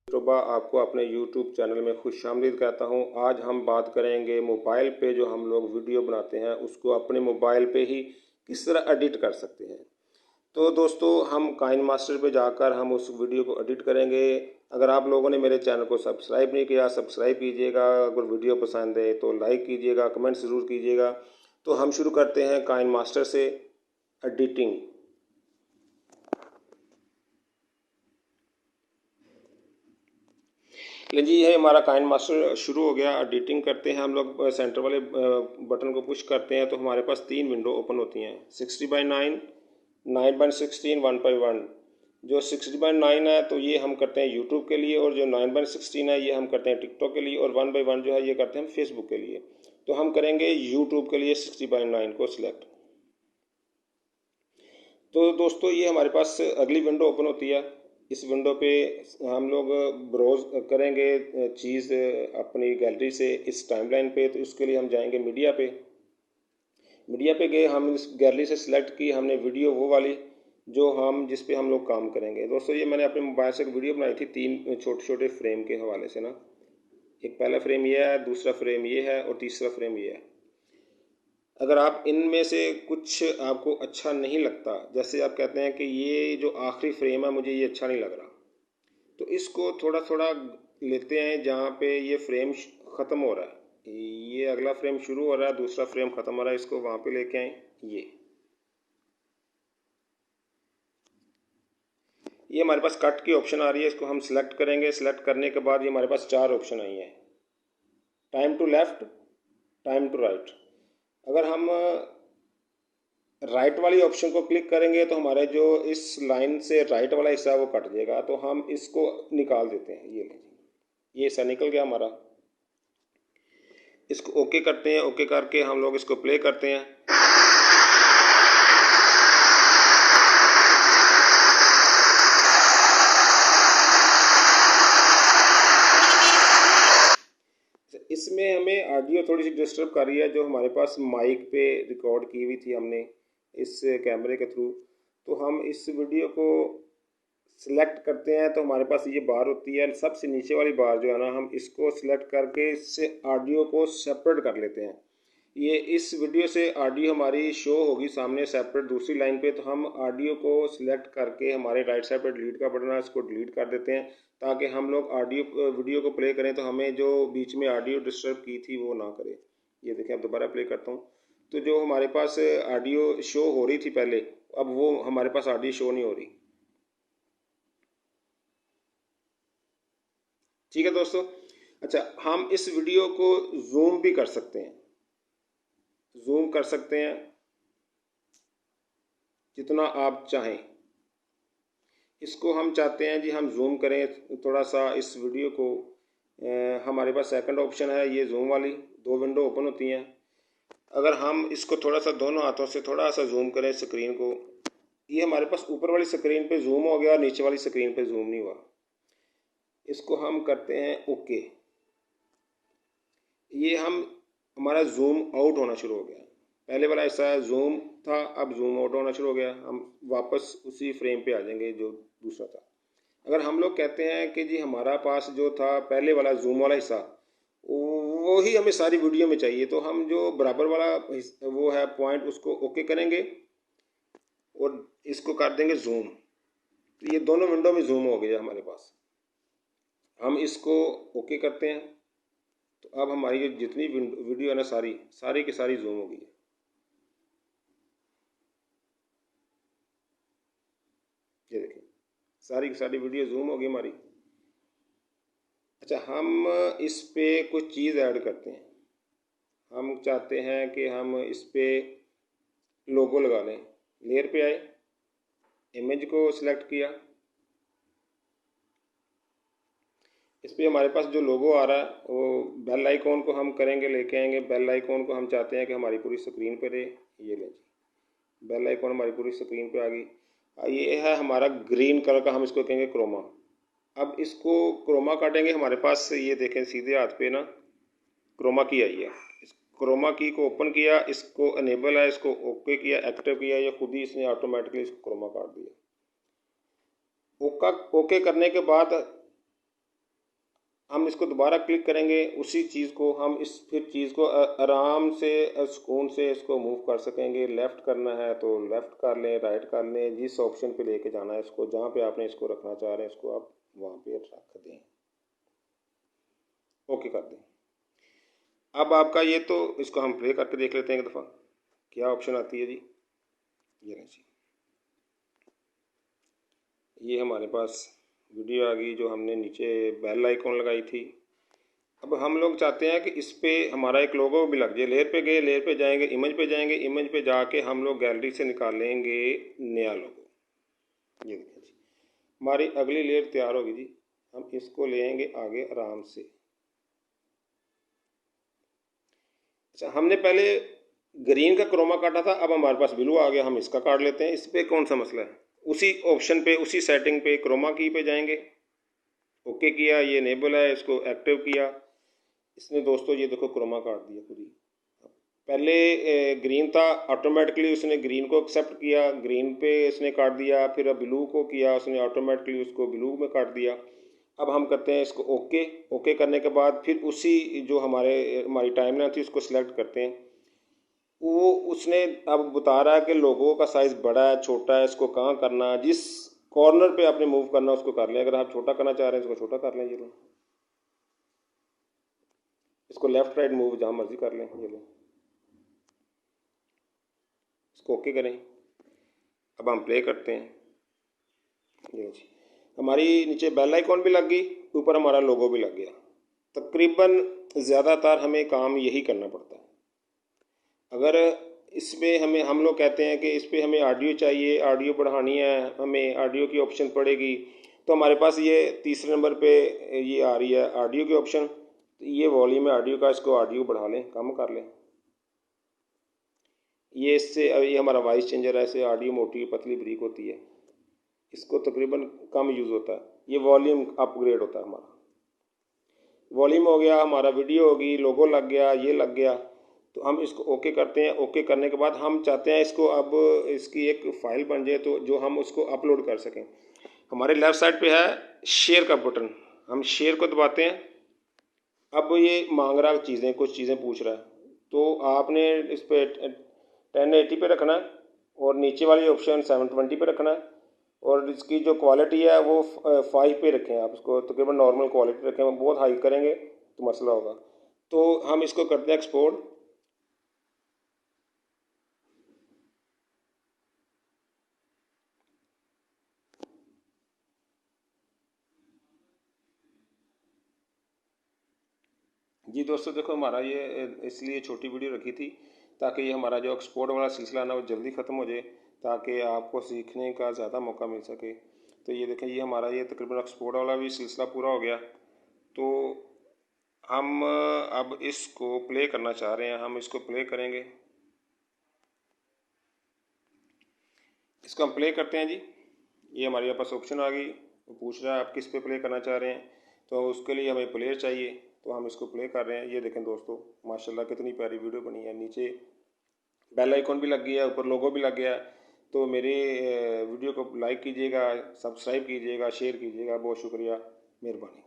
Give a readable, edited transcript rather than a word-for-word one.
तोबा आपको अपने YouTube चैनल में खुशामदीद कहता हूँ। आज हम बात करेंगे मोबाइल पे जो हम लोग वीडियो बनाते हैं उसको अपने मोबाइल पे ही किस तरह एडिट कर सकते हैं। तो दोस्तों हम काइन मास्टर पे जाकर हम उस वीडियो को एडिट करेंगे। अगर आप लोगों ने मेरे चैनल को सब्सक्राइब नहीं किया, सब्सक्राइब कीजिएगा। अगर वीडियो पसंद है तो लाइक कीजिएगा, कमेंट ज़रूर कीजिएगा। तो हम शुरू करते हैं काइन मास्टर से एडिटिंग। जी ये हमारा काइन मास्टर शुरू हो गया। एडिटिंग करते हैं हम लोग, सेंटर वाले बटन को पुश करते हैं तो हमारे पास 3 विंडो ओपन होती हैं, 60x9, 9x16, 1x1। जो 60x9 है तो ये हम करते हैं यूट्यूब के लिए, और जो 9x16 है ये हम करते हैं टिकटॉक के लिए, और 1x1 जो है ये करते हैं फेसबुक के लिए। तो हम करेंगे यूट्यूब के लिए 60x9 को सिलेक्ट। तो दोस्तों ये हमारे पास अगली विंडो ओपन होती है। इस विंडो पे हम लोग ब्राउज करेंगे चीज़ अपनी गैलरी से इस टाइमलाइन पे। तो इसके लिए हम जाएंगे मीडिया पे। मीडिया पे गए, हम इस गैलरी से सिलेक्ट की हमने वीडियो वो वाली जो हम जिस पे हम लोग काम करेंगे। दोस्तों ये मैंने अपने मोबाइल से एक वीडियो बनाई थी 3 छोटे छोटे फ्रेम के हवाले से ना। एक पहला फ्रेम ये है, दूसरा फ्रेम ये है, और तीसरा फ्रेम ये है। अगर आप इनमें से कुछ आपको अच्छा नहीं लगता, जैसे आप कहते हैं कि ये जो आखिरी फ्रेम है मुझे ये अच्छा नहीं लग रहा, तो इसको थोड़ा थोड़ा लेते हैं जहाँ पे ये फ्रेम ख़त्म हो रहा है। ये अगला फ्रेम शुरू हो रहा है, दूसरा फ्रेम ख़त्म हो रहा है, इसको वहाँ पे लेके आए। ये हमारे पास कट की ऑप्शन आ रही है, इसको हम सिलेक्ट करेंगे। सिलेक्ट करने के बाद ये हमारे पास 4 ऑप्शन आई हैं, time to left, time to right. अगर हम राइट वाली ऑप्शन को क्लिक करेंगे तो हमारे जो इस लाइन से राइट वाला हिस्सा है वो कट जाएगा, तो हम इसको निकाल देते हैं। ये हिस्सा निकल गया हमारा। इसको ओके करते हैं। ओके करके हम लोग इसको प्ले करते हैं। इसमें हमें ऑडियो थोड़ी सी डिस्टर्ब कर रही है, जो हमारे पास माइक पे रिकॉर्ड की हुई थी हमने इस कैमरे के थ्रू। तो हम इस वीडियो को सिलेक्ट करते हैं तो हमारे पास ये बार होती है, सबसे नीचे वाली बार जो है ना, हम इसको सिलेक्ट करके इससे ऑडियो को सेपरेट कर लेते हैं। ये इस वीडियो से ऑडियो हमारी शो होगी सामने सेपरेट दूसरी लाइन पे। तो हम ऑडियो को सिलेक्ट करके हमारे राइट साइड पर डिलीट का बटन है, इसको डिलीट कर देते हैं ताकि हम लोग ऑडियो वीडियो को प्ले करें तो हमें जो बीच में ऑडियो डिस्टर्ब की थी वो ना करे। ये देखें, अब दोबारा प्ले करता हूँ तो जो हमारे पास ऑडियो शो हो रही थी पहले, अब वो हमारे पास ऑडियो शो नहीं हो रही। ठीक है दोस्तों। अच्छा, हम इस वीडियो को जूम भी कर सकते हैं, जूम कर सकते हैं जितना आप चाहें। इसको हम चाहते हैं जी हम जूम करें थोड़ा सा इस वीडियो को। हमारे पास सेकंड ऑप्शन है ये जूम वाली, 2 विंडो ओपन होती हैं। अगर हम इसको थोड़ा सा दोनों हाथों से थोड़ा सा जूम करें स्क्रीन को, ये हमारे पास ऊपर वाली स्क्रीन पे जूम हो गया, नीचे वाली स्क्रीन पे जूम नहीं हुआ। इसको हम करते हैं ओके। ये हमारा जूम आउट होना शुरू हो गया। पहले वाला ऐसा जूम था, अब जूम आउट होना शुरू हो गया। हम वापस उसी फ्रेम पे आ जाएंगे जो दूसरा था। अगर हम लोग कहते हैं कि जी हमारा पास जो था पहले वाला जूम वाला हिस्सा वो ही हमें सारी वीडियो में चाहिए, तो हम जो बराबर वाला वो है पॉइंट उसको ओके करेंगे और इसको कर देंगे जूम। तो ये दोनों विंडो में जूम हो गया हमारे पास। हम इसको ओके करते हैं तो अब हमारी जो जितनी वीडियो है ना सारी की सारी जूम हो गई है। ये देखिए, सारी की सारी वीडियो जूम हो गई हमारी। अच्छा, हम इस पे कुछ चीज़ ऐड करते हैं। हम चाहते हैं कि हम इस पे लोगो लगा लें। लेयर पे आए, इमेज को सिलेक्ट किया, इस पे हमारे पास जो लोगो आ रहा है वो बेल आइकॉन को हम करेंगे, लेके आएंगे। बेल आइकॉन को हम चाहते हैं कि हमारी पूरी स्क्रीन पे रहे। ये लें जी, बेल आइकॉन हमारी पूरी स्क्रीन पे आ गई। ये है हमारा ग्रीन कलर का, हम इसको कहेंगे क्रोमा। अब इसको क्रोमा काटेंगे। हमारे पास ये देखें सीधे हाथ पे ना क्रोमा की आई है। इस क्रोमा की को ओपन किया, इसको अनेबल है, इसको ओके किया, एक्टिव किया, या खुद ही इसने ऑटोमेटिकली इसको क्रोमा काट दिया। ओके करने के बाद हम इसको दोबारा क्लिक करेंगे, उसी चीज़ को हम इस फिर चीज़ को आराम से सुकून से इसको मूव कर सकेंगे। लेफ़्ट करना है तो लेफ़्ट कर लें, राइट कर लें, जिस ऑप्शन पे लेके जाना है इसको, जहाँ पे आपने इसको रखना चाह रहे हैं इसको आप वहाँ पे रख दें, ओके कर दें। अब आपका ये तो इसको हम प्ले करके देख लेते हैं एक दफ़ा क्या ऑप्शन आती है जी। ये नहीं जी, ये हमारे पास वीडियो आ गई जो हमने नीचे बेल आइकॉन लगाई थी। अब हम लोग चाहते हैं कि इस पे हमारा एक लोगो भी लग जाए। लेयर पे गए, लेयर पे जाएंगे, इमेज पे जाएंगे, इमेज पे जाके हम लोग गैलरी से निकालेंगे नया लोगो। ये देखिए जी, हमारी अगली लेयर तैयार होगी जी। हम इसको ले आएंगे आगे आराम से। अच्छा, हमने पहले ग्रीन का क्रोमा काटा था, अब हमारे पास ब्लू आ गया, हम इसका काट लेते हैं। इस पर कौन सा मसला है, उसी ऑप्शन पे, उसी सेटिंग पे क्रोमा की पे जाएंगे, ओके किया, ये इनेबल है, इसको एक्टिव किया। इसने दोस्तों ये देखो क्रोमा काट दिया खुद ही। पहले ग्रीन था, ऑटोमेटिकली उसने ग्रीन को एक्सेप्ट किया, ग्रीन पे इसने काट दिया, फिर अब ब्लू को किया उसने, ऑटोमेटिकली उसको ब्लू में काट दिया। अब हम करते हैं इसको ओके। ओके करने के बाद फिर उसी जो हमारी टाइमलाइन थी उसको सिलेक्ट करते हैं। वो उसने अब बता रहा है कि लोगों का साइज़ बड़ा है छोटा है, इसको कहाँ करना है, जिस कॉर्नर पे आपने मूव करना है उसको कर लें। अगर आप छोटा करना चाह रहे हैं इसको छोटा कर लें, ये लो। इसको लेफ्ट राइट मूव जहाँ मर्जी कर लें, ये लो। इसको ओके करें। अब हम प्ले करते हैं। ये जी, हमारी नीचे बेल आइकॉन भी लग गई, ऊपर हमारा लोगो भी लग गया। तकरीबन ज़्यादातर हमें काम यही करना पड़ता है। अगर इसमें हम लोग कहते हैं कि इस पर हमें ऑडियो चाहिए, ऑडियो बढ़ानी है, हमें ऑडियो की ऑप्शन पड़ेगी, तो हमारे पास ये तीसरे नंबर पे ये आ रही है ऑडियो की ऑप्शन। तो ये वॉल्यूम है ऑडियो का, इसको ऑडियो बढ़ा लें, कम कर लें। ये इससे ये हमारा वॉइस चेंजर है, इससे ऑडियो मोटी पतली बारीक होती है, इसको तकरीबन कम यूज़ होता है। ये वॉल्यूम अपग्रेड होता है हमारा। वॉल्यूम हो गया, हमारा वीडियो होगी, लोगो लग गया, ये लग गया। तो हम इसको ओके करते हैं। ओके करने के बाद हम चाहते हैं इसको अब इसकी एक फ़ाइल बन जाए तो जो हम उसको अपलोड कर सकें। हमारे लेफ़्ट साइड पे है शेयर का बटन, हम शेयर को दबाते हैं। अब ये मांग रहा चीज़ें, कुछ चीज़ें पूछ रहा है, तो आपने इस पर 1080 पे रखना है और नीचे वाली ऑप्शन 720 पे रखना है, और इसकी जो क्वालिटी है वो 5 पे रखें। आप इसको तकरीबन नॉर्मल क्वालिटी रखें, बहुत हाई करेंगे तो मसला होगा। तो हम इसको करते हैं एक्सपोर्ट। जी दोस्तों देखो, हमारा ये इसलिए छोटी वीडियो रखी थी ताकि ये हमारा जो एक्सपोर्ट वाला सिलसिला ना वो जल्दी ख़त्म हो जाए, ताकि आपको सीखने का ज़्यादा मौका मिल सके। तो ये देखें, ये हमारा ये तकरीबन एक्सपोर्ट वाला भी सिलसिला पूरा हो गया। तो हम अब इसको प्ले करना चाह रहे हैं, हम इसको प्ले करेंगे। इसको हम प्ले करते हैं जी। ये हमारे पास ऑप्शन आ गई, वो पूछ रहा है आप किस पे प्ले करना चाह रहे हैं, तो उसके लिए हमें प्लेयर चाहिए, तो हम इसको प्ले कर रहे हैं। ये देखें दोस्तों, माशाल्लाह कितनी प्यारी वीडियो बनी है। नीचे बेल आइकॉन भी लग गया, ऊपर लोगो भी लग गया। तो मेरे वीडियो को लाइक कीजिएगा, सब्सक्राइब कीजिएगा, शेयर कीजिएगा। बहुत शुक्रिया, मेहरबानी।